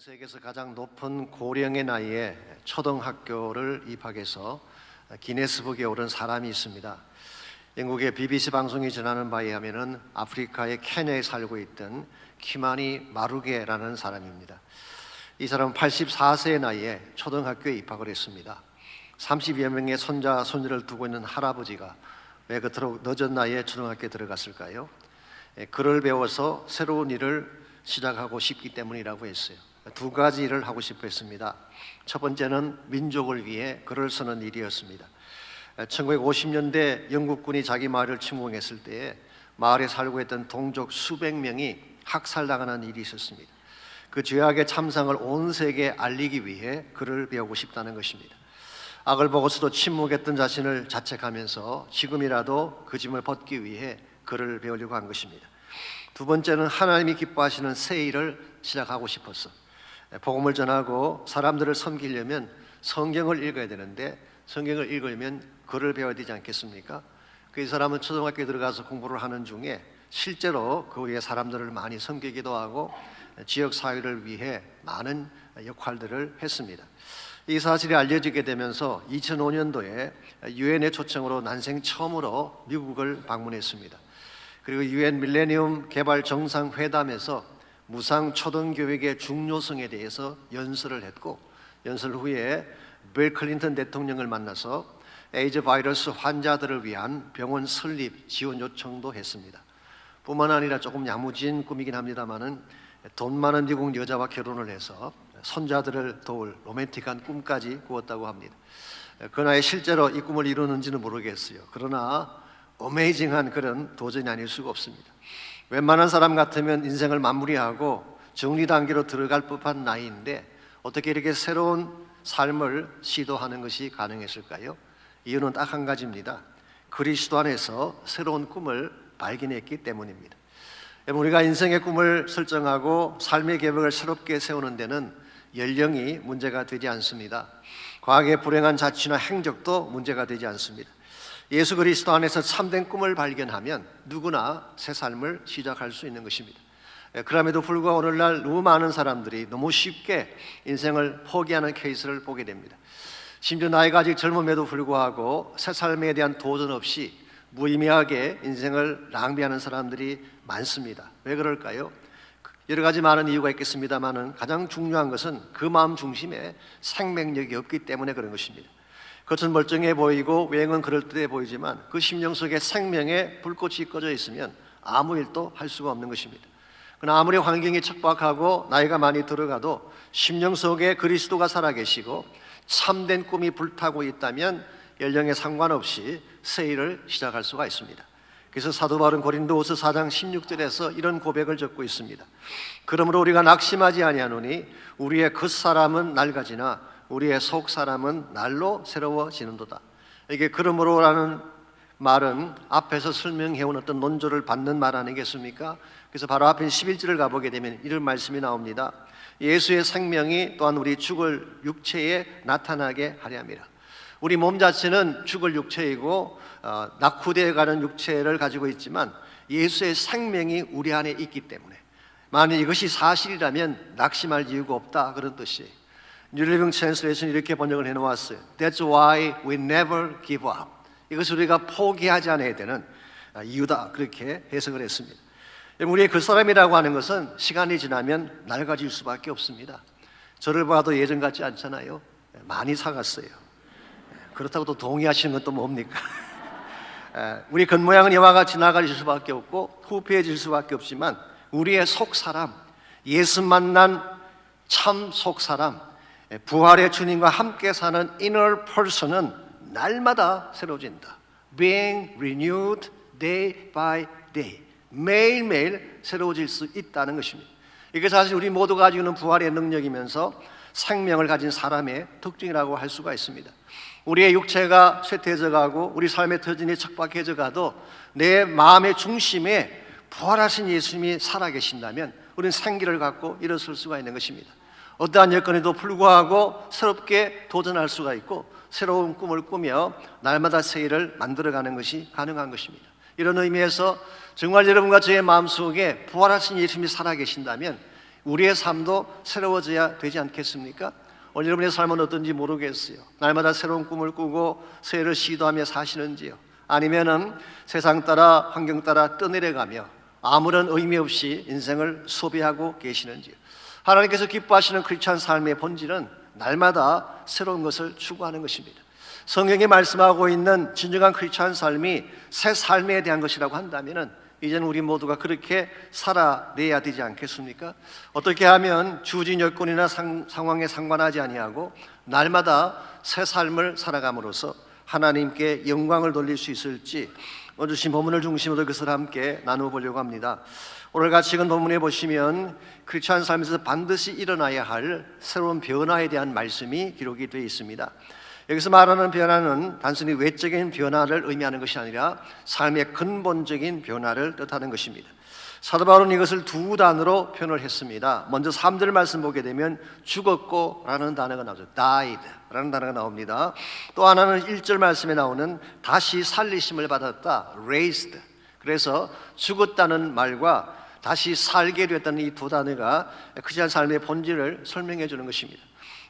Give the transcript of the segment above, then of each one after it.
세계에서 가장 높은 고령의 나이에 초등학교를 입학해서 기네스북에 오른 사람이 있습니다. 영국의 BBC 방송이 전하는 바에 하면은 아프리카의 케냐에 살고 있던 키마니 마루게라는 사람입니다. 이 사람은 84세의 나이에 초등학교에 입학을 했습니다. 30여 명의 손자, 손녀를 두고 있는 할아버지가 왜 그토록 늦은 나이에 초등학교에 들어갔을까요? 글을 배워서 새로운 일을 시작하고 싶기 때문이라고 했어요. 두 가지 일을 하고 싶어 했습니다. 첫 번째는 민족을 위해 글을 쓰는 일이었습니다. 1950년대 영국군이 자기 마을을 침공했을 때에 마을에 살고 있던 동족 수백 명이 학살당하는 일이 있었습니다. 그 죄악의 참상을 온 세계에 알리기 위해 글을 배우고 싶다는 것입니다. 악을 보고서도 침묵했던 자신을 자책하면서 지금이라도 그 짐을 벗기 위해 글을 배우려고 한 것입니다. 두 번째는 하나님이 기뻐하시는 새 일을 시작하고 싶었어. 복음을 전하고 사람들을 섬기려면 성경을 읽어야 되는데 성경을 읽으려면 글을 배워야 되지 않겠습니까? 그 사람은 초등학교에 들어가서 공부를 하는 중에 실제로 그 위에 사람들을 많이 섬기기도 하고 지역 사회를 위해 많은 역할들을 했습니다. 이 사실이 알려지게 되면서 2005년도에 유엔의 초청으로 난생 처음으로 미국을 방문했습니다. 그리고 유엔 밀레니엄 개발 정상회담에서 무상 초등교육의 중요성에 대해서 연설을 했고, 연설 후에 빌 클린턴 대통령을 만나서 에이즈 바이러스 환자들을 위한 병원 설립 지원 요청도 했습니다. 뿐만 아니라 조금 야무진 꿈이긴 합니다만은 돈 많은 미국 여자와 결혼을 해서 손자들을 도울 로맨틱한 꿈까지 꾸었다고 합니다. 그 나이에 실제로 이 꿈을 이루는지는 모르겠어요. 그러나 어메이징한 그런 도전이 아닐 수가 없습니다. 웬만한 사람 같으면 인생을 마무리하고 정리 단계로 들어갈 법한 나이인데 어떻게 이렇게 새로운 삶을 시도하는 것이 가능했을까요? 이유는 딱 한 가지입니다. 그리스도 안에서 새로운 꿈을 발견했기 때문입니다. 우리가 인생의 꿈을 설정하고 삶의 계획을 새롭게 세우는 데는 연령이 문제가 되지 않습니다. 과거의 불행한 자취나 행적도 문제가 되지 않습니다. 예수 그리스도 안에서 참된 꿈을 발견하면 누구나 새 삶을 시작할 수 있는 것입니다. 그럼에도 불구하고 오늘날 너무 많은 사람들이 너무 쉽게 인생을 포기하는 케이스를 보게 됩니다. 심지어 나이가 아직 젊음에도 불구하고 새 삶에 대한 도전 없이 무의미하게 인생을 낭비하는 사람들이 많습니다. 왜 그럴까요? 여러 가지 많은 이유가 있겠습니다만 가장 중요한 것은 그 마음 중심에 생명력이 없기 때문에 그런 것입니다. 겉은 멀쩡해 보이고 외형은 그럴듯해 보이지만 그 심령 속에 생명의 불꽃이 꺼져 있으면 아무 일도 할 수가 없는 것입니다. 그러나 아무리 환경이 척박하고 나이가 많이 들어가도 심령 속에 그리스도가 살아계시고 참된 꿈이 불타고 있다면 연령에 상관없이 새 일을 시작할 수가 있습니다. 그래서 사도 바울은 고린도후서 4장 16절에서 이런 고백을 적고 있습니다. 그러므로 우리가 낙심하지 아니하노니 우리의 겉사람은 낡아지나 우리의 속사람은 날로 새로워지는도다. 이게 그러므로라는 말은 앞에서 설명해온 어떤 논조를 받는 말 아니겠습니까? 그래서 바로 앞에 11절을 가보게 되면 이런 말씀이 나옵니다. 예수의 생명이 또한 우리 죽을 육체에 나타나게 하려 함이라. 우리 몸 자체는 죽을 육체이고 낙후되어가는 육체를 가지고 있지만 예수의 생명이 우리 안에 있기 때문에 만약 이것이 사실이라면 낙심할 이유가 없다, 그런 뜻이에요. 뉴 리빙 트랜슬레이션이 이렇게 번역을 해놓았어요. That's why we never give up. 이것을 우리가 포기하지 않아야 되는 이유다, 그렇게 해석을 했습니다. 우리의 그 사람이라고 하는 것은 시간이 지나면 낡아질 수밖에 없습니다. 저를 봐도 예전 같지 않잖아요. 많이 사갔어요. 그렇다고 또 동의하시는 건 또 뭡니까? 우리 겉모양은 이와 같이 나아질 수밖에 없고 후패해질 수밖에 없지만 우리의 속사람, 예수 만난 참 속사람, 부활의 주님과 함께 사는 inner person은 날마다 새로워진다. Being renewed day by day. 매일매일 새로워질 수 있다는 것입니다. 이게 사실 우리 모두가 가지고 있는 부활의 능력이면서 생명을 가진 사람의 특징이라고 할 수가 있습니다. 우리의 육체가 쇠퇴해져 가고 우리 삶의 터전이 척박해져 가도 내 마음의 중심에 부활하신 예수님이 살아계신다면 우리는 생기를 갖고 일어설 수가 있는 것입니다. 어떠한 여건에도 불구하고 새롭게 도전할 수가 있고 새로운 꿈을 꾸며 날마다 새 일을 만들어가는 것이 가능한 것입니다. 이런 의미에서 정말 여러분과 저의 마음속에 부활하신 예수님이 살아계신다면 우리의 삶도 새로워져야 되지 않겠습니까? 오늘 여러분의 삶은 어떤지 모르겠어요. 날마다 새로운 꿈을 꾸고 새해를 시도하며 사시는지요? 아니면은 세상 따라 환경 따라 떠내려가며 아무런 의미 없이 인생을 소비하고 계시는지요? 하나님께서 기뻐하시는 크리스찬 삶의 본질은 날마다 새로운 것을 추구하는 것입니다. 성경이 말씀하고 있는 진정한 크리스찬 삶이 새 삶에 대한 것이라고 한다면은 이제는 우리 모두가 그렇게 살아내야 되지 않겠습니까? 어떻게 하면 주어진 여건이나 상황에 상관하지 아니하고 날마다 새 삶을 살아감으로써 하나님께 영광을 돌릴 수 있을지 오늘 주신 본문을 중심으로 그것을 함께 나누어 보려고 합니다. 오늘 같이 읽은 본문에 보시면 크리스찬 삶에서 반드시 일어나야 할 새로운 변화에 대한 말씀이 기록이 되어 있습니다. 여기서 말하는 변화는 단순히 외적인 변화를 의미하는 것이 아니라 삶의 근본적인 변화를 뜻하는 것입니다. 사도 바울은 이것을 두 단어로 표현을 했습니다. 먼저 3절 말씀 보게 되면 죽었고 라는 단어가 나오죠. died 라는 단어가 나옵니다. 또 하나는 1절 말씀에 나오는 다시 살리심을 받았다. raised. 그래서 죽었다는 말과 다시 살게 되었다는 이 두 단어가 크리스찬 삶의 본질을 설명해 주는 것입니다.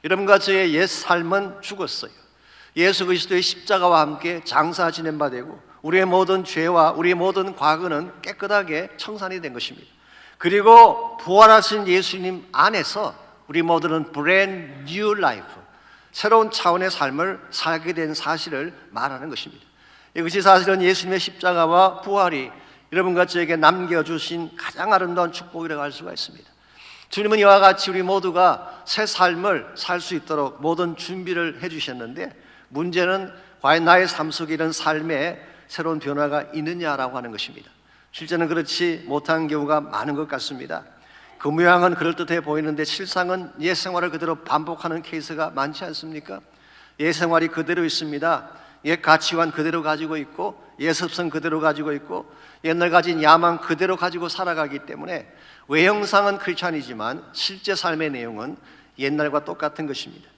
여러분과 저의 옛 삶은 죽었어요. 예수 그리스도의 십자가와 함께 장사 지낸 바 되고 우리의 모든 죄와 우리의 모든 과거는 깨끗하게 청산이 된 것입니다. 그리고 부활하신 예수님 안에서 우리 모두는 brand new life, 새로운 차원의 삶을 살게 된 사실을 말하는 것입니다. 이것이 사실은 예수님의 십자가와 부활이 여러분과 저에게 남겨주신 가장 아름다운 축복이라고 할 수가 있습니다. 주님은 이와 같이 우리 모두가 새 삶을 살 수 있도록 모든 준비를 해주셨는데 문제는 과연 나의 삶 속에 이런 삶에 새로운 변화가 있느냐라고 하는 것입니다. 실제는 그렇지 못한 경우가 많은 것 같습니다. 그 모양은 그럴듯해 보이는데 실상은 옛 생활을 그대로 반복하는 케이스가 많지 않습니까? 옛 생활이 그대로 있습니다. 옛 가치관 그대로 가지고 있고 옛 습성 그대로 가지고 있고 옛날 가진 야망 그대로 가지고 살아가기 때문에 외형상은 크리스찬이지만 실제 삶의 내용은 옛날과 똑같은 것입니다.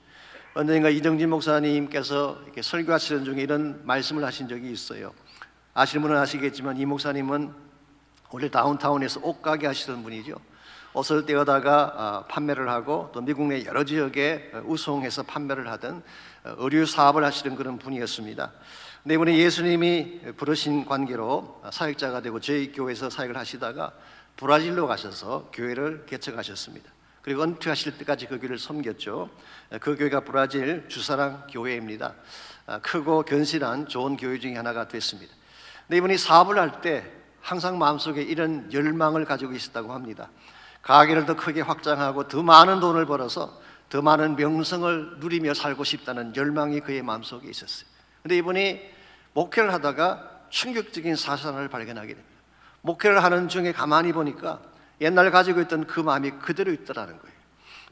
언젠가 이정진 목사님께서 이렇게 설교하시는 중에 이런 말씀을 하신 적이 있어요. 아시는 분은 아시겠지만 이 목사님은 원래 다운타운에서 옷가게 하시던 분이죠. 옷을 떼어다가 판매를 하고 또 미국 내 여러 지역에 우송해서 판매를 하던 의류 사업을 하시던 그런 분이었습니다. 근데 이번에 예수님이 부르신 관계로 사역자가 되고 저희 교회에서 사역을 하시다가 브라질로 가셔서 교회를 개척하셨습니다. 그리고 은퇴하실 때까지 그 교회를 섬겼죠. 그 교회가 브라질 주사랑 교회입니다. 크고 견실한 좋은 교회 중에 하나가 됐습니다. 근데 이분이 사업을 할 때 항상 마음속에 이런 열망을 가지고 있었다고 합니다. 가게를 더 크게 확장하고 더 많은 돈을 벌어서 더 많은 명성을 누리며 살고 싶다는 열망이 그의 마음속에 있었어요. 근데 이분이 목회를 하다가 충격적인 사실을 발견하게 됩니다. 목회를 하는 중에 가만히 보니까 옛날 가지고 있던 그 마음이 그대로 있더라는 거예요.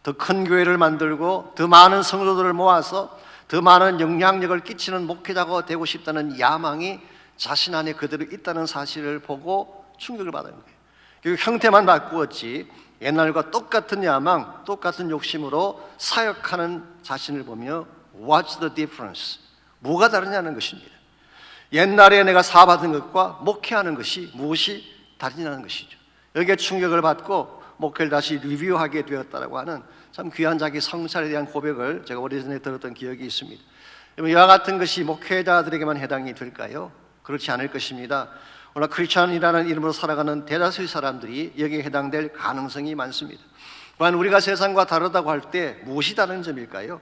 더 큰 교회를 만들고 더 많은 성도들을 모아서 더 많은 영향력을 끼치는 목회자가 되고 싶다는 야망이 자신 안에 그대로 있다는 사실을 보고 충격을 받은 거예요. 결국 형태만 바꾸었지 옛날과 똑같은 야망, 똑같은 욕심으로 사역하는 자신을 보며 What's the difference? 뭐가 다르냐는 것입니다. 옛날에 내가 사업하던 것과 목회하는 것이 무엇이 다르냐는 것이죠. 여기에 충격을 받고 목회를 다시 리뷰하게 되었다라고 하는 참 귀한 자기 성찰에 대한 고백을 제가 오래전에 들었던 기억이 있습니다. 이와 같은 것이 목회자들에게만 해당이 될까요? 그렇지 않을 것입니다. 오늘 크리스찬이라는 이름으로 살아가는 대다수의 사람들이 여기에 해당될 가능성이 많습니다. 또한 우리가 세상과 다르다고 할 때 무엇이 다른 점일까요?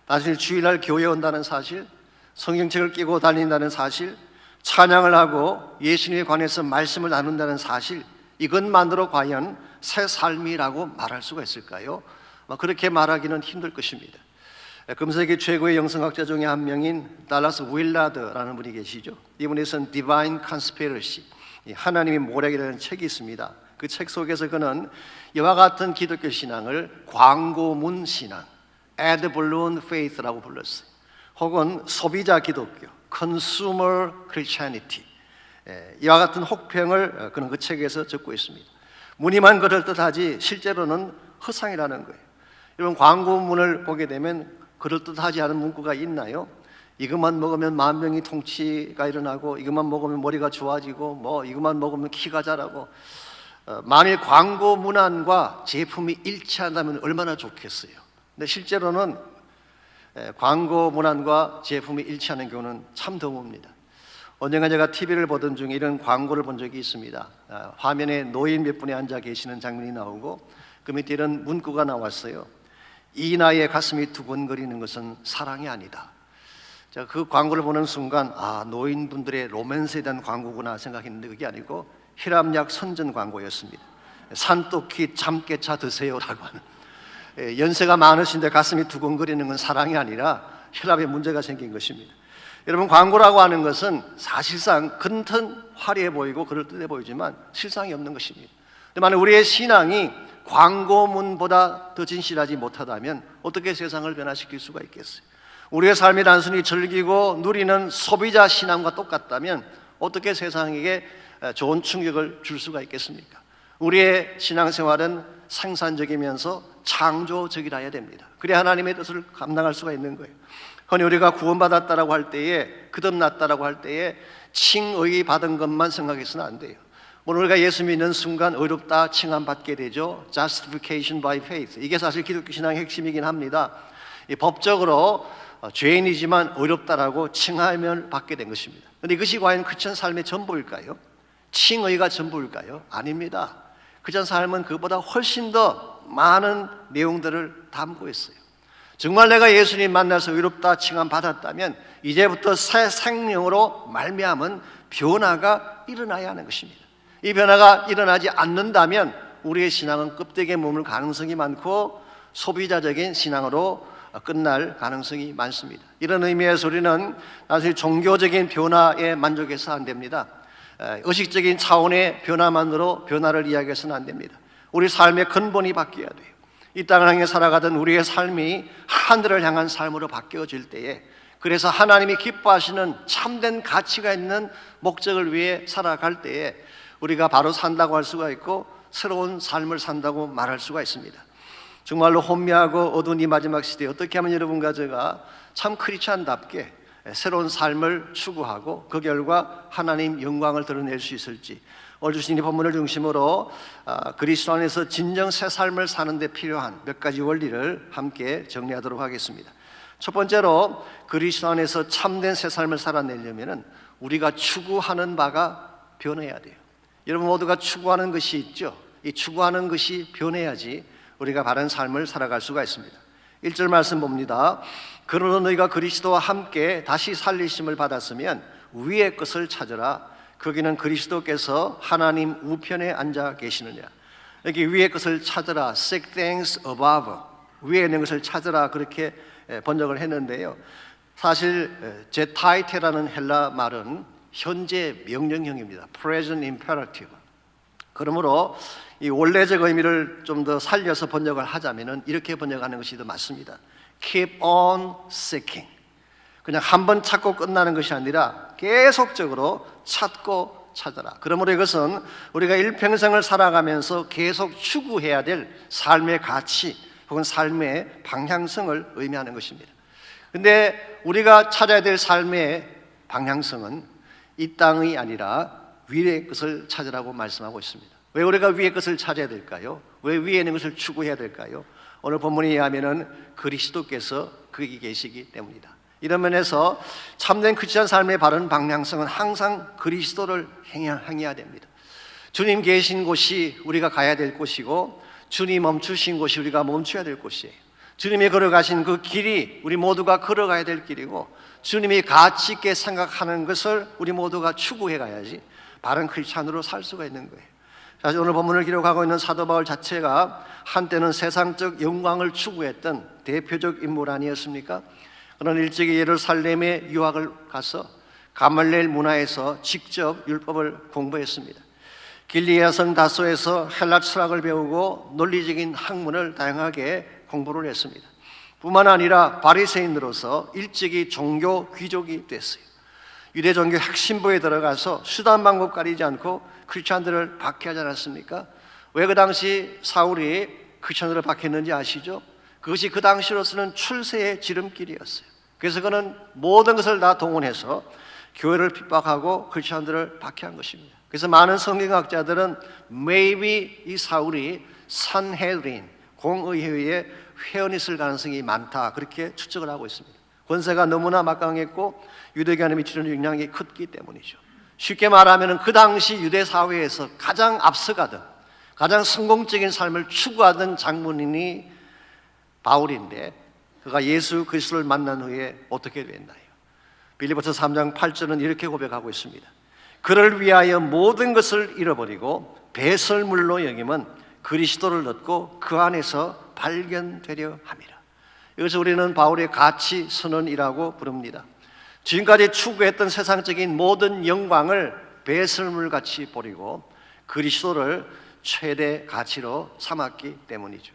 사실 주일날 교회에 온다는 사실, 성경책을 끼고 다닌다는 사실, 찬양을 하고 예수님에 관해서 말씀을 나눈다는 사실, 이것만으로 과연 새 삶이라고 말할 수가 있을까요? 그렇게 말하기는 힘들 것입니다. 금세기 최고의 영성학자 중에 한 명인 달라스 윌라드라는 분이 계시죠. 이분이 쓴 Divine Conspiracy, 하나님의 모략이라는 책이 있습니다. 그 책 속에서 그는 이와 같은 기독교 신앙을 광고문 신앙, Ad Balloon Faith라고 불렀어요. 혹은 소비자 기독교, Consumer Christianity, 이와 같은 혹평을 그는 그 책에서 적고 있습니다. 무늬만 그럴듯하지 실제로는 허상이라는 거예요. 여러분, 광고문을 보게 되면 그럴듯하지 않은 문구가 있나요? 이것만 먹으면 만병이 통치가 일어나고, 이것만 먹으면 머리가 좋아지고, 이것만 먹으면 키가 자라고, 만일 광고 문안과 제품이 일치한다면 얼마나 좋겠어요. 근데 실제로는 광고 문안과 제품이 일치하는 경우는 참 드뭅니다. 언젠가 제가 TV를 보던 중에 이런 광고를 본 적이 있습니다. 화면에 노인 몇 분이 앉아 계시는 장면이 나오고 그 밑에 이런 문구가 나왔어요. 이 나이에 가슴이 두근거리는 것은 사랑이 아니다. 제가 그 광고를 보는 순간 노인분들의 로맨스에 대한 광고구나 생각했는데 그게 아니고 혈압약 선전 광고였습니다. 산토끼 잠깨차 드세요라고 하는, 연세가 많으신데 가슴이 두근거리는 건 사랑이 아니라 혈압에 문제가 생긴 것입니다. 여러분, 광고라고 하는 것은 사실상 겉은 화려해 보이고 그럴듯해 보이지만 실상이 없는 것입니다. 근데 만약 우리의 신앙이 광고문보다 더 진실하지 못하다면 어떻게 세상을 변화시킬 수가 있겠어요? 우리의 삶이 단순히 즐기고 누리는 소비자 신앙과 똑같다면 어떻게 세상에게 좋은 충격을 줄 수가 있겠습니까? 우리의 신앙생활은 생산적이면서 창조적이라야 됩니다. 그래야 하나님의 뜻을 감당할 수가 있는 거예요. 흔히 우리가 구원받았다라고 할 때에, 거듭났다라고 할 때에 칭의 받은 것만 생각해서는 안 돼요. 물론 우리가 예수 믿는 순간 의롭다 칭함받게 되죠. Justification by faith. 이게 사실 기독교 신앙의 핵심이긴 합니다. 법적으로 죄인이지만 의롭다라고 칭함을 받게 된 것입니다. 그런데 이것이 과연 크리스천 삶의 전부일까요? 칭의가 전부일까요? 아닙니다. 크리스천 삶은 그보다 훨씬 더 많은 내용들을 담고 있어요. 정말 내가 예수님 만나서 의롭다 칭함 받았다면 이제부터 새 생명으로 말미암은 변화가 일어나야 하는 것입니다. 이 변화가 일어나지 않는다면 우리의 신앙은 껍데기에 머물 가능성이 많고 소비자적인 신앙으로 끝날 가능성이 많습니다. 이런 의미에서 우리는 단순히 종교적인 변화에 만족해서 안 됩니다. 의식적인 차원의 변화만으로 변화를 이야기해서는 안 됩니다. 우리 삶의 근본이 바뀌어야 돼요. 이 땅을 향해 살아가던 우리의 삶이 하늘을 향한 삶으로 바뀌어질 때에, 그래서 하나님이 기뻐하시는 참된 가치가 있는 목적을 위해 살아갈 때에 우리가 바로 산다고 할 수가 있고 새로운 삶을 산다고 말할 수가 있습니다. 정말로 혼미하고 어두운 이 마지막 시대에 어떻게 하면 여러분과 제가 참 크리스찬답게 새로운 삶을 추구하고 그 결과 하나님 영광을 드러낼 수 있을지, 오늘 주신 이 본문을 중심으로 그리스도 안에서 진정 새 삶을 사는 데 필요한 몇 가지 원리를 함께 정리하도록 하겠습니다. 첫 번째로 그리스도 안에서 참된 새 삶을 살아내려면 우리가 추구하는 바가 변해야 돼요. 여러분 모두가 추구하는 것이 있죠. 이 추구하는 것이 변해야지 우리가 바른 삶을 살아갈 수가 있습니다. 1절 말씀 봅니다. 그러나 너희가 그리스도와 함께 다시 살리심을 받았으면 위의 것을 찾으라. 거기는 그리스도께서 하나님 우편에 앉아 계시느냐. 여기 위의 것을 찾으라, seek things above, 위에 있는 것을 찾으라, 그렇게 번역을 했는데요. 사실 제타이테라는 헬라 말은 현재 명령형입니다. present imperative. 그러므로 이 원래적 의미를 좀 더 살려서 번역을 하자면은 이렇게 번역하는 것이 더 맞습니다. Keep on seeking. 그냥 한 번 찾고 끝나는 것이 아니라 계속적으로 찾고 찾아라. 그러므로 이것은 우리가 일평생을 살아가면서 계속 추구해야 될 삶의 가치 혹은 삶의 방향성을 의미하는 것입니다. 그런데 우리가 찾아야 될 삶의 방향성은 이 땅이 아니라 위의 것을 찾으라고 말씀하고 있습니다. 왜 우리가 위의 것을 찾아야 될까요? 왜 위에 있는 것을 추구해야 될까요? 오늘 본문에 의하면 그리스도께서 거기 계시기 때문이다. 이런 면에서 참된 크리스천 삶의 바른 방향성은 항상 그리스도를 향해야 됩니다. 주님 계신 곳이 우리가 가야 될 곳이고 주님 멈추신 곳이 우리가 멈춰야 될 곳이에요. 주님이 걸어가신 그 길이 우리 모두가 걸어가야 될 길이고 주님이 가치 있게 생각하는 것을 우리 모두가 추구해 가야지 바른 크리스찬으로 살 수가 있는 거예요. 사실 오늘 본문을 기록하고 있는 사도 바울 자체가 한때는 세상적 영광을 추구했던 대표적 인물 아니었습니까? 그런 일찍이 예루살렘에 유학을 가서 가말리엘 문화에서 직접 율법을 공부했습니다. 길리아 성 다소에서 헬라 철학을 배우고 논리적인 학문을 다양하게 공부를 했습니다. 뿐만 아니라 바리새인으로서 일찍이 종교 귀족이 됐어요. 유대 종교 핵심부에 들어가서 수단 방법 가리지 않고 크리스찬들을 박해하지 않았습니까? 왜 그 당시 사울이 크리스찬들을 박했는지 아시죠? 그것이 그 당시로서는 출세의 지름길이었어요. 그래서 그는 모든 것을 다 동원해서 교회를 핍박하고 크리스찬들을 박해한 것입니다. 그래서 많은 성경학자들은 maybe 이 사울이 산헤드린 공의회의 회원이 있을 가능성이 많다, 그렇게 추측을 하고 있습니다. 권세가 너무나 막강했고 유대교안에 미치는 영향이 컸기 때문이죠. 쉽게 말하면 그 당시 유대 사회에서 가장 앞서가던, 가장 성공적인 삶을 추구하던 장본인이 바울인데, 그가 예수 그리스도를 만난 후에 어떻게 됐나요? 빌립보서 3장 8절은 이렇게 고백하고 있습니다. 그를 위하여 모든 것을 잃어버리고 배설물로 여김은 그리스도를 얻고 그 안에서 발견되려 함이라. 이것을 우리는 바울의 가치 선언이라고 부릅니다. 지금까지 추구했던 세상적인 모든 영광을 배설물같이 버리고 그리스도를 최대 가치로 삼았기 때문이죠.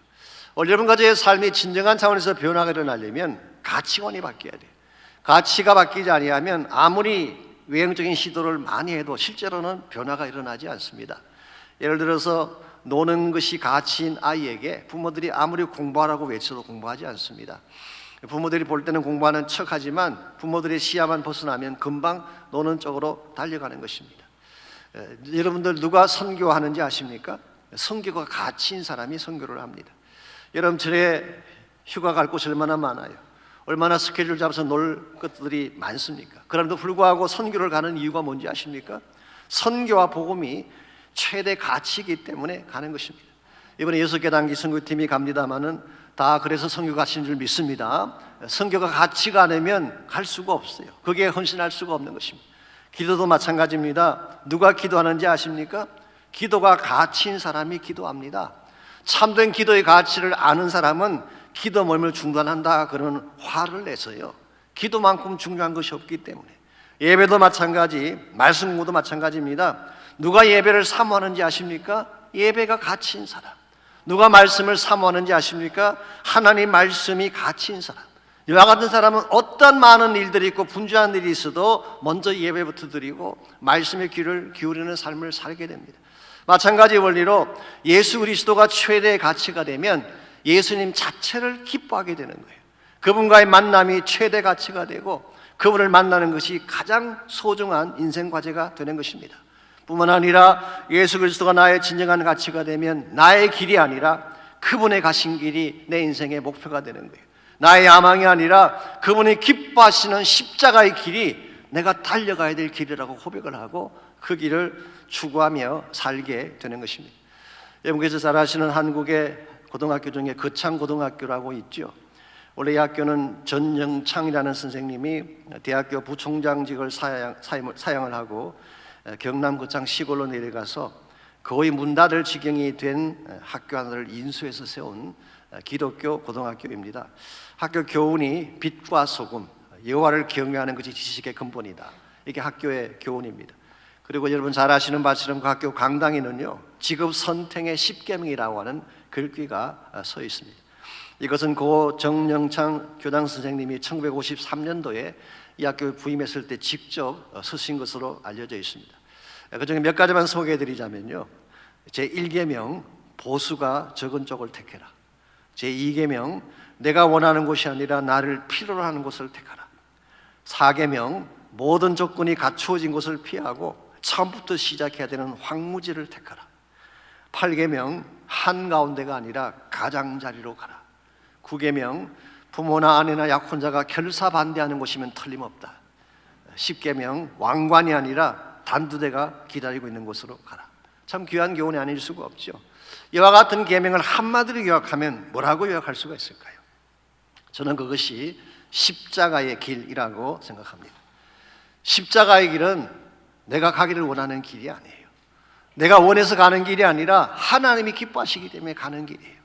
여러분과 저의 삶이 진정한 차원에서 변화가 일어나려면 가치관이 바뀌어야 돼요. 가치가 바뀌지 아니하면 아무리 외형적인 시도를 많이 해도 실제로는 변화가 일어나지 않습니다. 예를 들어서 노는 것이 가치인 아이에게 부모들이 아무리 공부하라고 외쳐도 공부하지 않습니다. 부모들이 볼 때는 공부하는 척하지만 부모들의 시야만 벗어나면 금방 노는 쪽으로 달려가는 것입니다. 여러분들 누가 선교하는지 아십니까? 선교가 가치인 사람이 선교를 합니다. 여러분 절에 휴가 갈 곳이 얼마나 많아요. 얼마나 스케줄 잡아서 놀 것들이 많습니까? 그럼에도 불구하고 선교를 가는 이유가 뭔지 아십니까? 선교와 복음이 최대 가치이기 때문에 가는 것입니다. 이번에 6개 단기 선교팀이 갑니다마는 다 그래서 선교 가치인 줄 믿습니다. 선교가 가치가 아니면 갈 수가 없어요. 거기에 헌신할 수가 없는 것입니다. 기도도 마찬가지입니다. 누가 기도하는지 아십니까? 기도가 가치인 사람이 기도합니다. 참된 기도의 가치를 아는 사람은 기도 모임을 중단한다 그런 화를 내서요. 기도만큼 중요한 것이 없기 때문에. 예배도 마찬가지, 말씀 공부도 마찬가지입니다. 누가 예배를 사모하는지 아십니까? 예배가 가치인 사람. 누가 말씀을 사모하는지 아십니까? 하나님 말씀이 가치인 사람. 이와 같은 사람은 어떤 많은 일들이 있고 분주한 일이 있어도 먼저 예배부터 드리고 말씀의 귀를 기울이는 삶을 살게 됩니다. 마찬가지 원리로 예수 그리스도가 최대의 가치가 되면 예수님 자체를 기뻐하게 되는 거예요. 그분과의 만남이 최대 가치가 되고 그분을 만나는 것이 가장 소중한 인생 과제가 되는 것입니다. 뿐만 아니라 예수 그리스도가 나의 진정한 가치가 되면 나의 길이 아니라 그분의 가신 길이 내 인생의 목표가 되는 거예요. 나의 야망이 아니라 그분이 기뻐하시는 십자가의 길이 내가 달려가야 될 길이라고 고백을 하고 그 길을 추구하며 살게 되는 것입니다. 여러분께서 잘 아시는 한국의 고등학교 중에 거창고등학교라고 있죠. 원래 이 학교는 전영창이라는 선생님이 대학교 부총장직을 사양을 하고 경남 거창 시골로 내려가서 거의 문 닫을 지경이 된 학교 하나를 인수해서 세운 기독교 고등학교입니다. 학교 교훈이 빛과 소금, 여호와를 경외하는 것이 지식의 근본이다. 이게 학교의 교훈입니다. 그리고 여러분 잘 아시는 바처럼 그 학교 강당에는요 직업 선택의 10계명이라고 하는 글귀가 서 있습니다. 이것은 고 정영창 교장 선생님이 1953년도에 이 학교에 부임했을 때 직접 쓰신 것으로 알려져 있습니다. 그중에 몇 가지만 소개해 드리자면요, 제1계명 보수가 적은 쪽을 택해라. 제2계명 내가 원하는 곳이 아니라 나를 필요로 하는 곳을 택하라. 4계명 모든 조건이 갖추어진 곳을 피하고 처음부터 시작해야 되는 황무지를 택하라. 8계명 한가운데가 아니라 가장자리로 가라. 9계명 부모나 아내나 약혼자가 결사 반대하는 곳이면 틀림없다. 10계명 왕관이 아니라 단두대가 기다리고 있는 곳으로 가라. 참 귀한 교훈이 아닐 수가 없죠. 이와 같은 계명을 한마디로 요약하면 뭐라고 요약할 수가 있을까요? 저는 그것이 십자가의 길이라고 생각합니다. 십자가의 길은 내가 가기를 원하는 길이 아니에요. 내가 원해서 가는 길이 아니라 하나님이 기뻐하시기 때문에 가는 길이에요.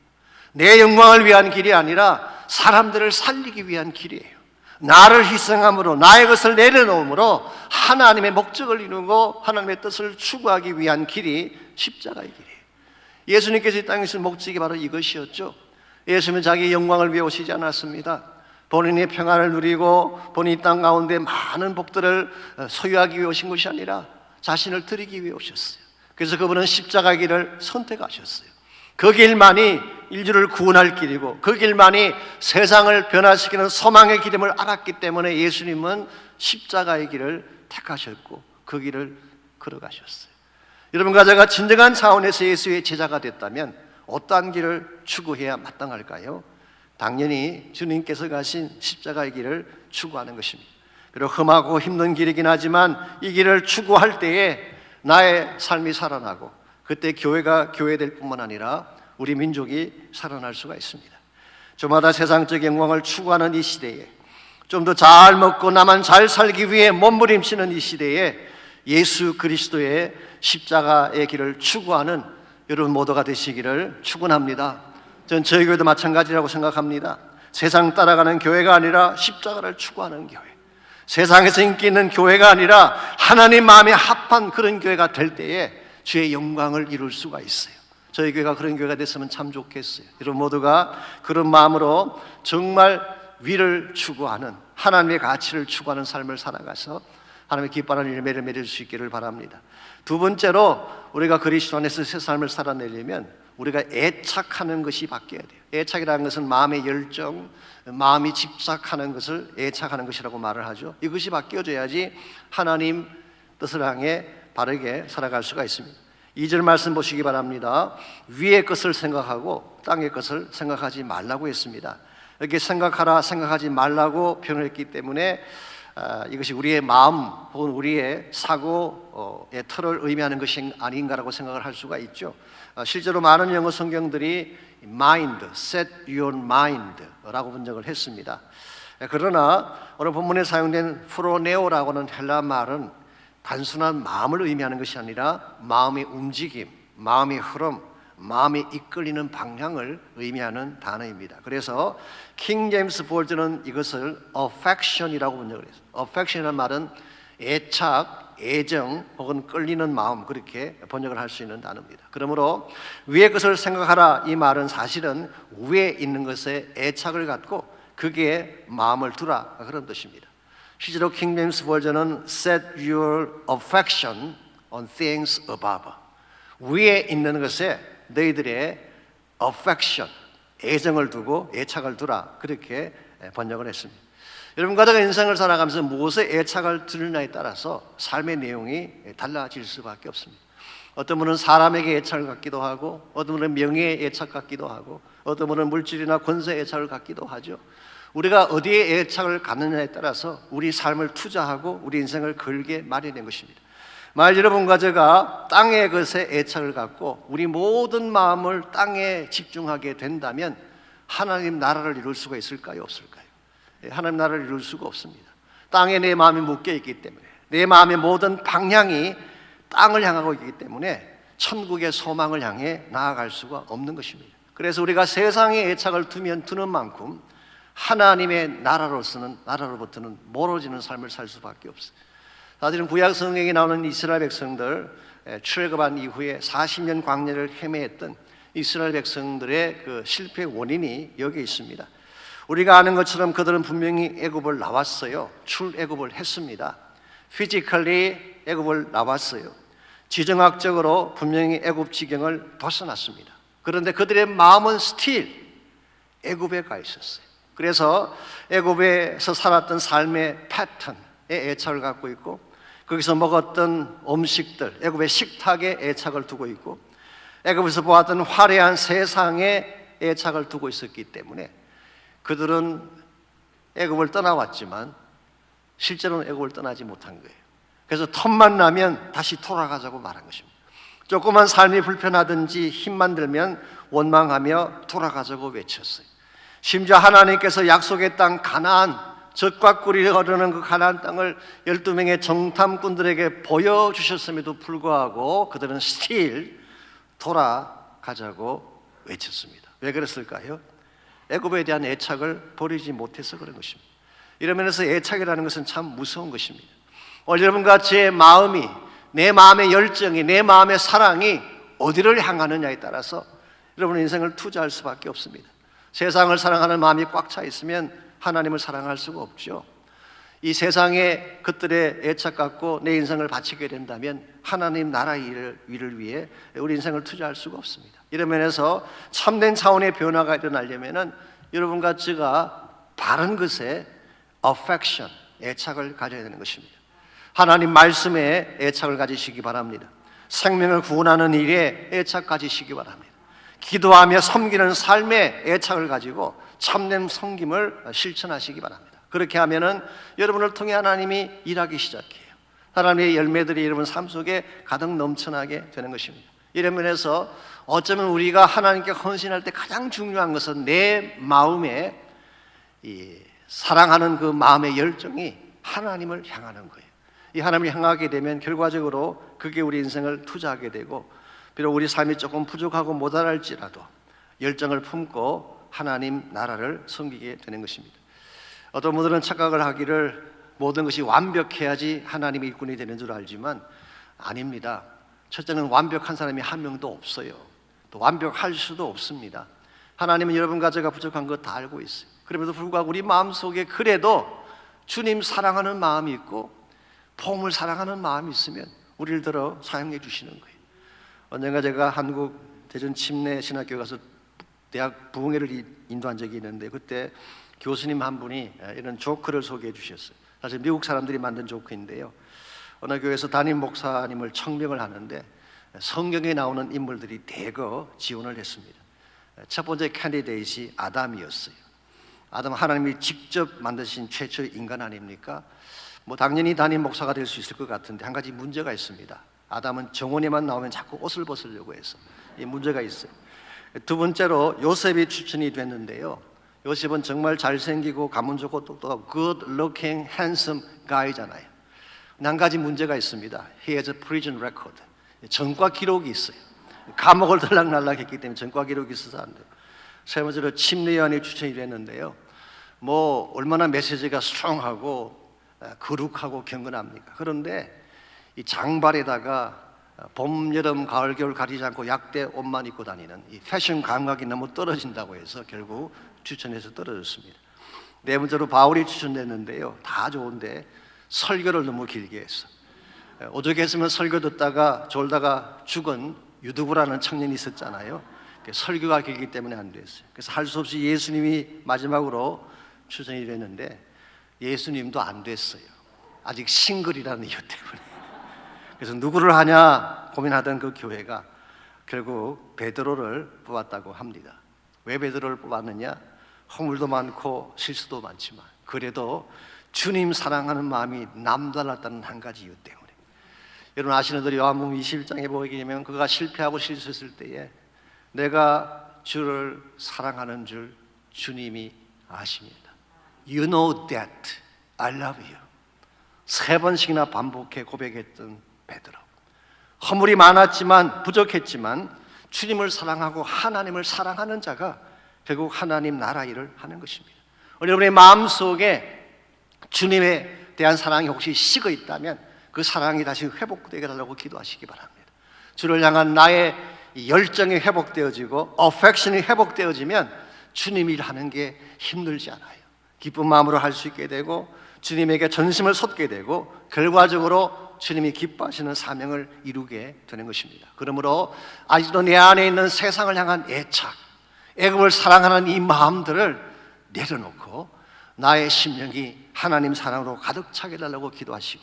내 영광을 위한 길이 아니라 사람들을 살리기 위한 길이에요. 나를 희생함으로 나의 것을 내려놓음으로 하나님의 목적을 이루고 하나님의 뜻을 추구하기 위한 길이 십자가의 길이에요. 예수님께서 이 땅에 오신 목적이 바로 이것이었죠. 예수님은 자기 영광을 위해 오시지 않았습니다. 본인의 평안을 누리고 본인이 땅 가운데 많은 복들을 소유하기 위해 오신 것이 아니라 자신을 드리기 위해 오셨어요. 그래서 그분은 십자가의 길을 선택하셨어요. 그 길만이 인류를 구원할 길이고 그 길만이 세상을 변화시키는 소망의 길임을 알았기 때문에 예수님은 십자가의 길을 택하셨고 그 길을 걸어가셨어요. 여러분과 제가 진정한 차원에서 예수의 제자가 됐다면 어떠한 길을 추구해야 마땅할까요? 당연히 주님께서 가신 십자가의 길을 추구하는 것입니다. 비록 험하고 힘든 길이긴 하지만 이 길을 추구할 때에 나의 삶이 살아나고 그때 교회가 교회될 뿐만 아니라 우리 민족이 살아날 수가 있습니다. 저마다 세상적 영광을 추구하는 이 시대에, 좀 더 잘 먹고 나만 잘 살기 위해 몸부림치는 이 시대에 예수 그리스도의 십자가의 길을 추구하는 여러분 모두가 되시기를 축원합니다. 전 저희 교회도 마찬가지라고 생각합니다. 세상 따라가는 교회가 아니라 십자가를 추구하는 교회, 세상에서 인기 있는 교회가 아니라 하나님 마음에 합한 그런 교회가 될 때에 주의 영광을 이룰 수가 있어요. 저희 교회가 그런 교회가 됐으면 참 좋겠어요. 여러분 모두가 그런 마음으로 정말 위를 추구하는, 하나님의 가치를 추구하는 삶을 살아가서 하나님의 기뻐하는 열매를 맺을 수 있기를 바랍니다. 두 번째로 우리가 그리스도 안에서 새 삶을 살아내려면 우리가 애착하는 것이 바뀌어야 돼요. 애착이라는 것은 마음의 열정, 마음이 집착하는 것을 애착하는 것이라고 말을 하죠. 이것이 바뀌어져야지 하나님 뜻을 향해 바르게 살아갈 수가 있습니다. 2절 말씀 보시기 바랍니다. 위의 것을 생각하고 땅의 것을 생각하지 말라고 했습니다. 이렇게 생각하라, 생각하지 말라고 표현했기 때문에 이것이 우리의 마음 혹은 우리의 사고의 틀을 의미하는 것이 아닌가라고 생각을 할 수가 있죠. 실제로 많은 영어 성경들이 mind, set your mind라고 번역을 했습니다. 그러나 오늘 본문에 사용된 프로네오라고는 헬라 말은 단순한 마음을 의미하는 것이 아니라 마음의 움직임, 마음의 흐름, 마음이 이끌리는 방향을 의미하는 단어입니다. 그래서 킹 제임스 버전은 이것을 affection이라고 번역을 했어요. affection이라는 말은 애착, 애정 혹은 끌리는 마음, 그렇게 번역을 할 수 있는 단어입니다. 그러므로 위의 것을 생각하라, 이 말은 사실은 위에 있는 것에 애착을 갖고 그게 마음을 두라, 그런 뜻입니다. 실제로 킹 제임스 버전은 set your affection on things above, 위에 있는 것에 너희들의 affection, 애정을 두고 애착을 두라, 그렇게 번역을 했습니다. 여러분과 제가 인생을 살아가면서 무엇에 애착을 두느냐에 따라서 삶의 내용이 달라질 수밖에 없습니다. 어떤 분은 사람에게 애착을 갖기도 하고, 어떤 분은 명예에 애착 갖기도 하고, 어떤 분은 물질이나 권세에 애착을 갖기도 하죠. 우리가 어디에 애착을 갖느냐에 따라서 우리 삶을 투자하고 우리 인생을 걸게 마련된 것입니다. 만약 여러분과 제가 땅의 것에 애착을 갖고 우리 모든 마음을 땅에 집중하게 된다면 하나님 나라를 이룰 수가 있을까요? 없을까요? 하나님 나라를 이룰 수가 없습니다. 땅에 내 마음이 묶여 있기 때문에, 내 마음의 모든 방향이 땅을 향하고 있기 때문에 천국의 소망을 향해 나아갈 수가 없는 것입니다. 그래서 우리가 세상에 애착을 두는 만큼 하나님의 나라로부터는 멀어지는 삶을 살 수밖에 없어요. 사실은 구약 성경에 나오는 이스라엘 백성들, 출애굽한 이후에 40년 광야를 헤매했던 이스라엘 백성들의 그 실패 원인이 여기 있습니다. 우리가 아는 것처럼 그들은 분명히 애굽을 나왔어요. 출애굽을 했습니다. 피지컬리 애굽을 나왔어요. 지정학적으로 분명히 애굽 지경을 벗어났습니다. 그런데 그들의 마음은 스틸 애굽에 가 있었어요. 그래서 애굽에서 살았던 삶의 패턴에 애착을 갖고 있고, 거기서 먹었던 음식들, 애굽의 식탁에 애착을 두고 있고, 애굽에서 보았던 화려한 세상에 애착을 두고 있었기 때문에 그들은 애굽을 떠나왔지만 실제로는 애굽을 떠나지 못한 거예요. 그래서 틈만 나면 다시 돌아가자고 말한 것입니다. 조그만 삶이 불편하든지 힘만 들면 원망하며 돌아가자고 외쳤어요. 심지어 하나님께서 약속의 땅 가나안, 젖과 꿀이 흐르는 그 가나안 땅을 12명의 정탐꾼들에게 보여주셨음에도 불구하고 그들은 still 돌아가자고 외쳤습니다. 왜 그랬을까요? 애굽에 대한 애착을 버리지 못해서 그런 것입니다. 이런 면에서 애착이라는 것은 참 무서운 것입니다. 오늘 여러분과 제 마음이, 내 마음의 열정이, 내 마음의 사랑이 어디를 향하느냐에 따라서 여러분의 인생을 투자할 수밖에 없습니다. 세상을 사랑하는 마음이 꽉 차 있으면 하나님을 사랑할 수가 없죠. 이 세상에 것들에 애착 갖고 내 인생을 바치게 된다면 하나님 나라 일을 위해 우리 인생을 투자할 수가 없습니다. 이런 면에서 참된 차원의 변화가 일어나려면 여러분과 제가 바른 것에 affection, 애착을 가져야 되는 것입니다. 하나님 말씀에 애착을 가지시기 바랍니다. 생명을 구원하는 일에 애착 가지시기 바랍니다. 기도하며 섬기는 삶의 애착을 가지고 참된 섬김을 실천하시기 바랍니다. 그렇게 하면은 여러분을 통해 하나님이 일하기 시작해요. 하나님의 열매들이 여러분 삶 속에 가득 넘쳐나게 되는 것입니다. 이런 면에서 어쩌면 우리가 하나님께 헌신할 때 가장 중요한 것은 내 마음에 이 사랑하는 그 마음의 열정이 하나님을 향하는 거예요. 이 하나님을 향하게 되면 결과적으로 그게 우리 인생을 투자하게 되고, 비록 우리 삶이 조금 부족하고 모자랄지라도 열정을 품고 하나님 나라를 섬기게 되는 것입니다. 어떤 분들은 착각을 하기를 모든 것이 완벽해야지 하나님의 일꾼이 되는 줄 알지만 아닙니다. 첫째는 완벽한 사람이 한 명도 없어요. 또 완벽할 수도 없습니다. 하나님은 여러분과 제가 부족한 거 다 알고 있어요. 그럼에도 불구하고 우리 마음속에 그래도 주님 사랑하는 마음이 있고 복음을 사랑하는 마음이 있으면 우리를 들어 사용해 주시는 거예요. 언젠가 제가 한국 대전 침례 신학교에 가서 대학 부흥회를 인도한 적이 있는데, 그때 교수님 한 분이 이런 조크를 소개해 주셨어요. 사실 미국 사람들이 만든 조크인데요, 어느 교회에서 담임 목사님을 청명을 하는데 성경에 나오는 인물들이 대거 지원을 했습니다. 첫 번째 캔디데이트이 아담이었어요. 아담, 하나님이 직접 만드신 최초의 인간 아닙니까? 뭐 당연히 담임 목사가 될 수 있을 것 같은데 한 가지 문제가 있습니다. 아담은 정원에만 나오면 자꾸 옷을 벗으려고 해서 이 문제가 있어요. 두 번째로 요셉이 추천이 됐는데요, 요셉은 정말 잘생기고 가문 좋고 똑똑하고 good looking handsome guy잖아요. 한 가지 문제가 있습니다. He has a prison record. 전과 기록이 있어요. 감옥을 들락날락했기 때문에 전과 기록이 있어서 안 돼요. 세 번째로 침례요한이 추천이 됐는데요, 뭐 얼마나 메시지가 스트롱하고 거룩하고 경건합니까? 그런데 이 장발에다가 봄, 여름, 가을, 겨울 가리지 않고 약대 옷만 입고 다니는 이 패션 감각이 너무 떨어진다고 해서 결국 추천해서 떨어졌습니다. 네 번째로 바울이 추천됐는데요, 다 좋은데 설교를 너무 길게 했어. 오죽했으면 설교 듣다가 졸다가 죽은 유두부라는 청년이 있었잖아요. 설교가 길기 때문에 안 됐어요. 그래서 할 수 없이 예수님이 마지막으로 추천이 됐는데 예수님도 안 됐어요. 아직 싱글이라는 이유 때문에. 그래서 누구를 하냐 고민하던 그 교회가 결국 베드로를 뽑았다고 합니다. 왜 베드로를 뽑았느냐? 허물도 많고 실수도 많지만 그래도 주님 사랑하는 마음이 남달랐다는 한 가지 이유 때문에. 여러분 아시는 대로 요한복음 21장에 보게 되면 그가 실패하고 실수했을 때에 내가 주를 사랑하는 줄 주님이 아십니다. You know that I love you. 3번씩이나 반복해 고백했던 베드로. 허물이 많았지만 부족했지만 주님을 사랑하고 하나님을 사랑하는 자가 결국 하나님 나라 일을 하는 것입니다. 여러분의 마음속에 주님에 대한 사랑이 혹시 식어 있다면 그 사랑이 다시 회복되게 달라고 기도하시기 바랍니다. 주를 향한 나의 열정이 회복되어지고 affection이 회복되어지면 주님 일하는 게 힘들지 않아요. 기쁜 마음으로 할 수 있게 되고 주님에게 전심을 쏟게 되고 결과적으로 주님이 기뻐하시는 사명을 이루게 되는 것입니다. 그러므로 아직도 내 안에 있는 세상을 향한 애착, 애굽을 사랑하는 이 마음들을 내려놓고 나의 심령이 하나님 사랑으로 가득 차게 달라고 기도하시고,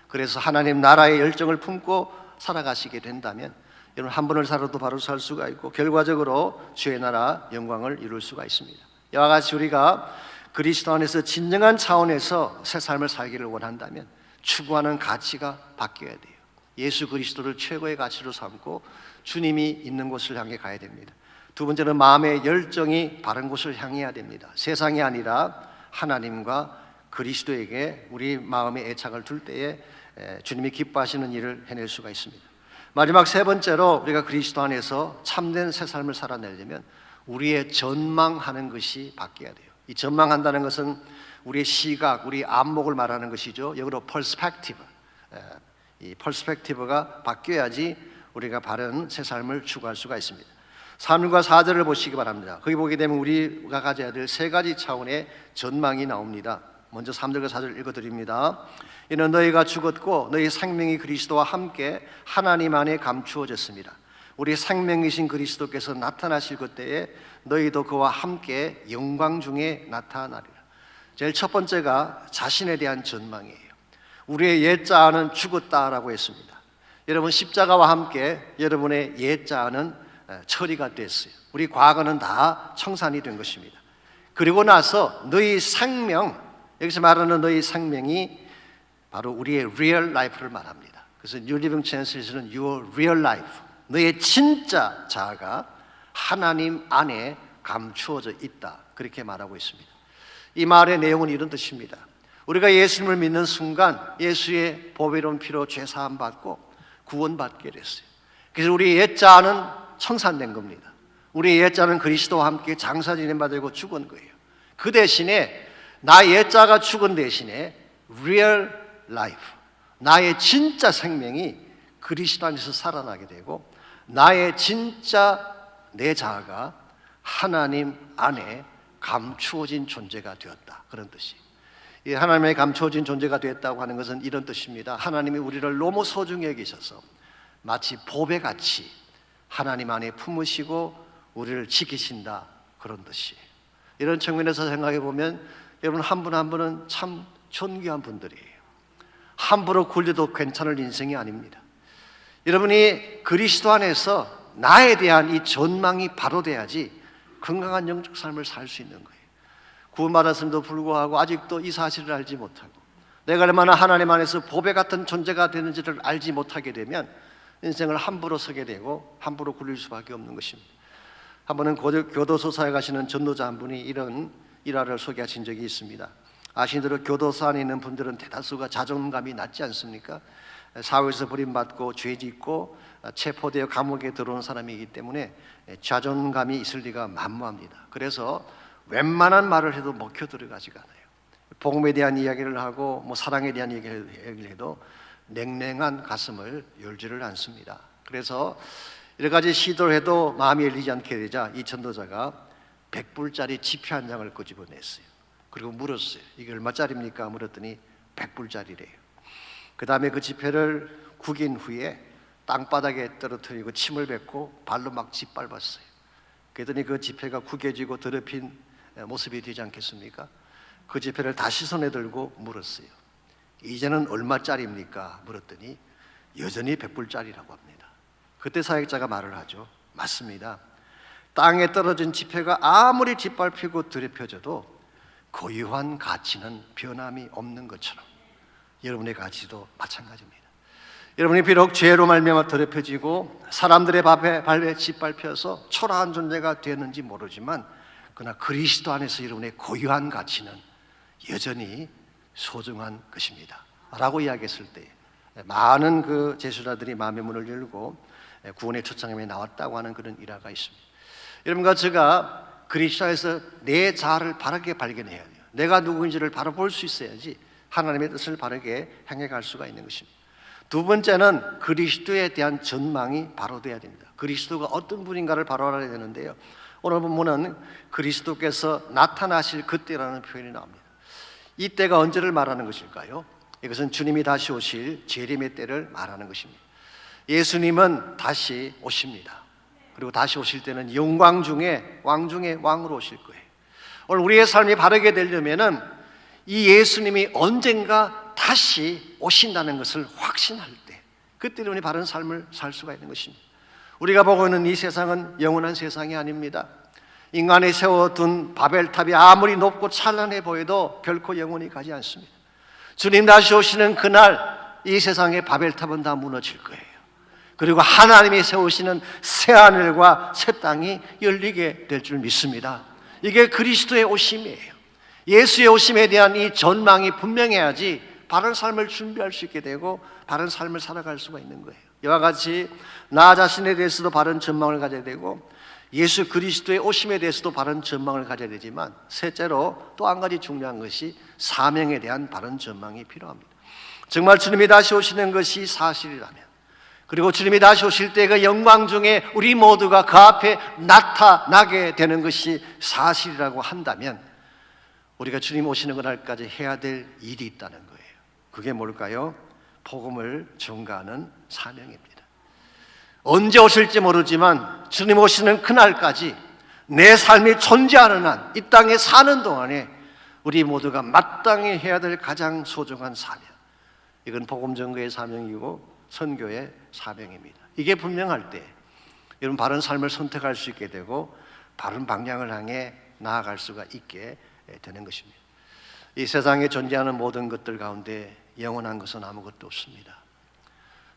그래서 하나님 나라의 열정을 품고 살아가시게 된다면 여러분 한 번을 살아도 바로 살 수가 있고 결과적으로 주의 나라 영광을 이룰 수가 있습니다. 이와 같이 우리가 그리스도 안에서 진정한 차원에서 새 삶을 살기를 원한다면 추구하는 가치가 바뀌어야 돼요. 예수 그리스도를 최고의 가치로 삼고 주님이 있는 곳을 향해 가야 됩니다. 두 번째는 마음의 열정이 바른 곳을 향해야 됩니다. 세상이 아니라 하나님과 그리스도에게 우리 마음의 애착을 둘 때에 주님이 기뻐하시는 일을 해낼 수가 있습니다. 마지막 세 번째로 우리가 그리스도 안에서 참된 새 삶을 살아내려면 우리의 전망하는 것이 바뀌어야 돼요. 이 전망한다는 것은 우리의 시각, 우리 안목을 말하는 것이죠. 영어로 perspective. 이 perspective가 바뀌어야지 우리가 바른 새 삶을 추구할 수가 있습니다. 3절과 4절을 보시기 바랍니다. 거기 보게 되면 우리가 가져야 될 세 가지 차원의 전망이 나옵니다. 먼저 3절과 4절 읽어드립니다. 이는 너희가 죽었고 너희 생명이 그리스도와 함께 하나님 안에 감추어졌습니다. 우리 생명이신 그리스도께서 나타나실 그때에 너희도 그와 함께 영광 중에 나타나리라. 제일 첫 번째가 자신에 대한 전망이에요. 우리의 옛자아는 죽었다라고 했습니다. 여러분 십자가와 함께 여러분의 옛자는 처리가 됐어요. 우리 과거는 다 청산이 된 것입니다. 그리고 나서 너희 생명, 여기서 말하는 너희 생명이 바로 우리의 real life를 말합니다. 그래서 New Living Translation은 your real life, 너의 진짜 자아가 하나님 안에 감추어져 있다, 그렇게 말하고 있습니다. 이 말의 내용은 이런 뜻입니다. 우리가 예수님을 믿는 순간 예수의 보배로운 피로 죄 사함 받고 구원받게 됐어요. 그래서 우리 옛자는 청산된 겁니다. 우리 옛자는 그리스도와 함께 장사 지낸 바 되고 죽은 거예요. 그 대신에 나 옛자가 죽은 대신에 real life, 나의 진짜 생명이 그리스도 안에서 살아나게 되고 나의 진짜 내 자아가 하나님 안에 감추어진 존재가 되었다, 그런 뜻이. 이 하나님의 감추어진 존재가 되었다고 하는 것은 이런 뜻입니다. 하나님이 우리를 너무 소중히 여기셔서 마치 보배같이 하나님 안에 품으시고 우리를 지키신다, 그런 뜻이에요. 이런 측면에서 생각해 보면 여러분 한 분 한 분은 참 존귀한 분들이에요. 함부로 굴려도 괜찮을 인생이 아닙니다. 여러분이 그리스도 안에서 나에 대한 이 전망이 바로 돼야지 건강한 영적 삶을 살 수 있는 거예요. 구원받았음에도 불구하고 아직도 이 사실을 알지 못하고 내가 얼마나 하나님 안에서 보배 같은 존재가 되는지를 알지 못하게 되면 인생을 함부로 서게 되고 함부로 굴릴 수밖에 없는 것입니다. 한 번은 교도소사에 가시는 전도자 한 분이 이런 일화를 소개하신 적이 있습니다. 아시는 대로 교도소 안에 있는 분들은 대다수가 자존감이 낮지 않습니까? 사회에서 버림받고 죄짓고 체포되어 감옥에 들어온 사람이기 때문에 자존감이 있을 리가 만무합니다. 그래서 웬만한 말을 해도 먹혀 들어가지가 않아요. 복음에 대한 이야기를 하고 사랑에 대한 얘기를 해도 냉랭한 가슴을 열지를 않습니다. 그래서 여러 가지 시도를 해도 마음이 열리지 않게 되자 이 전도자가 100불짜리 지폐 한 장을 끄집어냈어요. 그리고 물었어요. 이게 얼마짜리입니까? 물었더니 100불짜리래요. 그 다음에 그 지폐를 구긴 후에 땅바닥에 떨어뜨리고 침을 뱉고 발로 막 짓밟았어요. 그랬더니 그 지폐가 구겨지고 더럽힌 모습이 되지 않겠습니까? 그 지폐를 다시 손에 들고 물었어요. 이제는 얼마짜리입니까? 물었더니 여전히 100불짜리라고 합니다. 그때 사역자가 말을 하죠. 맞습니다. 땅에 떨어진 지폐가 아무리 짓밟히고 더럽혀져도 고유한 가치는 변함이 없는 것처럼 여러분의 가치도 마찬가지입니다. 여러분이 비록 죄로 말미암아 더럽혀지고 사람들의 발에 짓밟혀서 초라한 존재가 되었는지 모르지만 그러나 그리스도 안에서 여러분의 고유한 가치는 여전히 소중한 것입니다 라고 이야기했을 때 많은 그 제수자들이 마음의 문을 열고 구원의 초창임에 나왔다고 하는 그런 일화가 있습니다. 여러분과 제가 그리스도 안에서 내 자아를 바르게 발견해야 돼요. 내가 누구인지를 바로 볼 수 있어야지 하나님의 뜻을 바르게 행해갈 수가 있는 것입니다. 두 번째는 그리스도에 대한 전망이 바로 돼야 됩니다. 그리스도가 어떤 분인가를 바로 알아야 되는데요, 오늘 본문은 그리스도께서 나타나실 그때라는 표현이 나옵니다. 이 때가 언제를 말하는 것일까요? 이것은 주님이 다시 오실 재림의 때를 말하는 것입니다. 예수님은 다시 오십니다. 그리고 다시 오실 때는 영광 중에 왕 중에 왕으로 오실 거예요. 오늘 우리의 삶이 바르게 되려면은 이 예수님이 언젠가 다시 오신다는 것을 확신할 때, 그때 우리 바른 삶을 살 수가 있는 것입니다. 우리가 보고 있는 이 세상은 영원한 세상이 아닙니다. 인간이 세워둔 바벨탑이 아무리 높고 찬란해 보여도 결코 영원히 가지 않습니다. 주님 다시 오시는 그날 이 세상의 바벨탑은 다 무너질 거예요. 그리고 하나님이 세우시는 새 하늘과 새 땅이 열리게 될 줄 믿습니다. 이게 그리스도의 오심이에요. 예수의 오심에 대한 이 전망이 분명해야지 바른 삶을 준비할 수 있게 되고 바른 삶을 살아갈 수가 있는 거예요. 이와 같이 나 자신에 대해서도 바른 전망을 가져야 되고 예수 그리스도의 오심에 대해서도 바른 전망을 가져야 되지만 셋째로 또 한 가지 중요한 것이 사명에 대한 바른 전망이 필요합니다. 정말 주님이 다시 오시는 것이 사실이라면, 그리고 주님이 다시 오실 때 그 영광 중에 우리 모두가 그 앞에 나타나게 되는 것이 사실이라고 한다면 우리가 주님 오시는 그날까지 해야 될 일이 있다는 거예요. 그게 뭘까요? 복음을 전가하는 사명입니다. 언제 오실지 모르지만 주님 오시는 그날까지 내 삶이 존재하는 한, 이 땅에 사는 동안에 우리 모두가 마땅히 해야 될 가장 소중한 사명, 이건 복음 전가의 사명이고 선교의 사명입니다. 이게 분명할 때 여러분 바른 삶을 선택할 수 있게 되고 바른 방향을 향해 나아갈 수가 있게 되는 것입니다. 이 세상에 존재하는 모든 것들 가운데 영원한 것은 아무것도 없습니다.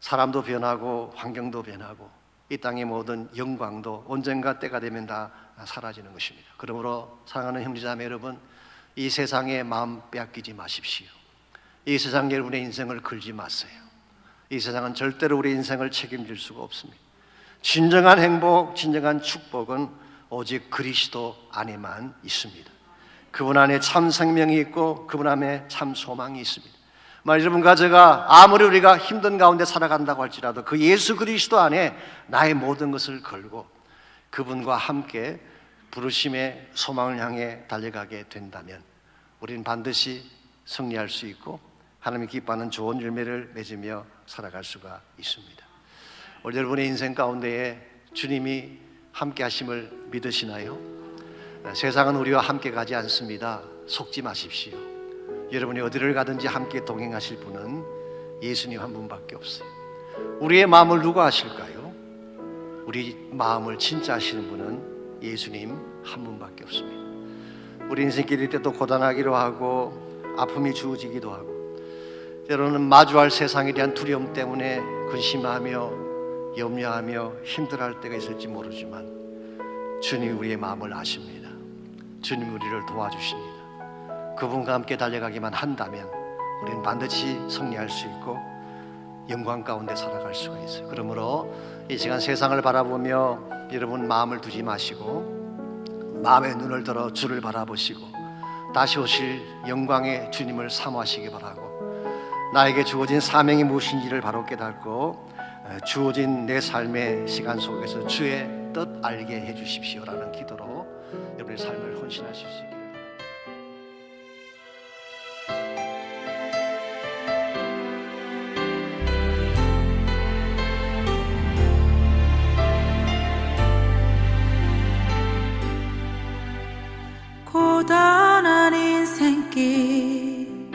사람도 변하고 환경도 변하고 이 땅의 모든 영광도 언젠가 때가 되면 다 사라지는 것입니다. 그러므로 사랑하는 형제자매 여러분, 이 세상에 마음 빼앗기지 마십시오. 이 세상 여러분의 인생을 걸지 마세요. 이 세상은 절대로 우리 인생을 책임질 수가 없습니다. 진정한 행복, 진정한 축복은 오직 그리스도 안에만 있습니다. 그분 안에 참 생명이 있고 그분 안에 참 소망이 있습니다. 여러분과 제가 아무리 우리가 힘든 가운데 살아간다고 할지라도 그 예수 그리스도 안에 나의 모든 것을 걸고 그분과 함께 부르심의 소망을 향해 달려가게 된다면 우리는 반드시 승리할 수 있고 하나님이 기뻐하는 좋은 열매를 맺으며 살아갈 수가 있습니다. 오늘 여러분의 인생 가운데에 주님이 함께 하심을 믿으시나요? 세상은 우리와 함께 가지 않습니다. 속지 마십시오. 여러분이 어디를 가든지 함께 동행하실 분은 예수님 한 분밖에 없어요. 우리의 마음을 누가 아실까요? 우리 마음을 진짜 아시는 분은 예수님 한 분밖에 없습니다. 우리 인생길 때도 고단하기도 하고 아픔이 주어지기도 하고 때로는 마주할 세상에 대한 두려움 때문에 근심하며 염려하며 힘들어할 때가 있을지 모르지만 주님이 우리의 마음을 아십니다. 주님이 우리를 도와주십니다. 그분과 함께 달려가기만 한다면 우리는 반드시 승리할 수 있고 영광 가운데 살아갈 수가 있어요. 그러므로 이 시간 세상을 바라보며 여러분 마음을 두지 마시고 마음의 눈을 들어 주를 바라보시고 다시 오실 영광의 주님을 사모하시기 바라고 나에게 주어진 사명이 무엇인지를 바로 깨닫고 주어진 내 삶의 시간 속에서 주의 뜻 알게 해주십시오라는 기도로 여러분의 삶을 헌신하실 수 있기를 고단한 인생길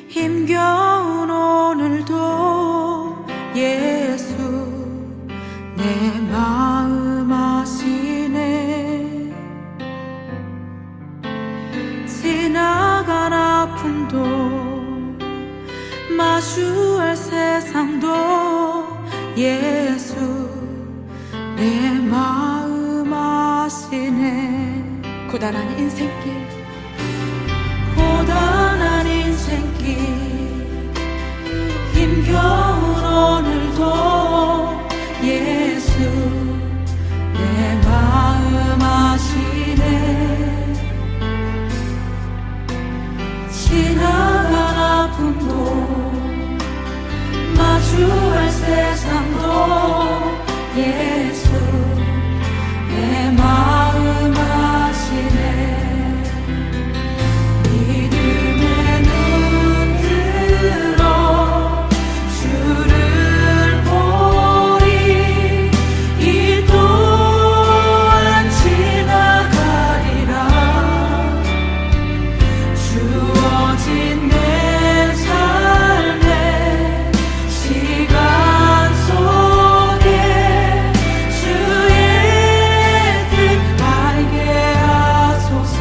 힘겨운 오늘도 예수 내 마음 아시네. 지나간 아픔도 마주할 세상도 예수 내 마음 아시네. 고단한 인생길 고단한 인생길 힘겨운 오늘도 예수 내 마음 아시네. 지나간 아픔도 마주할 세상도 예수 내 마음 아시네. 믿음의 눈 들어 주를 보리. 이 또한 지나가리라. 주어진 내 삶의 시간 속에 주의 뜻 알게 하소서.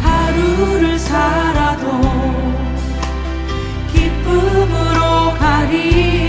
하루를 살아도 기쁨으로 가리.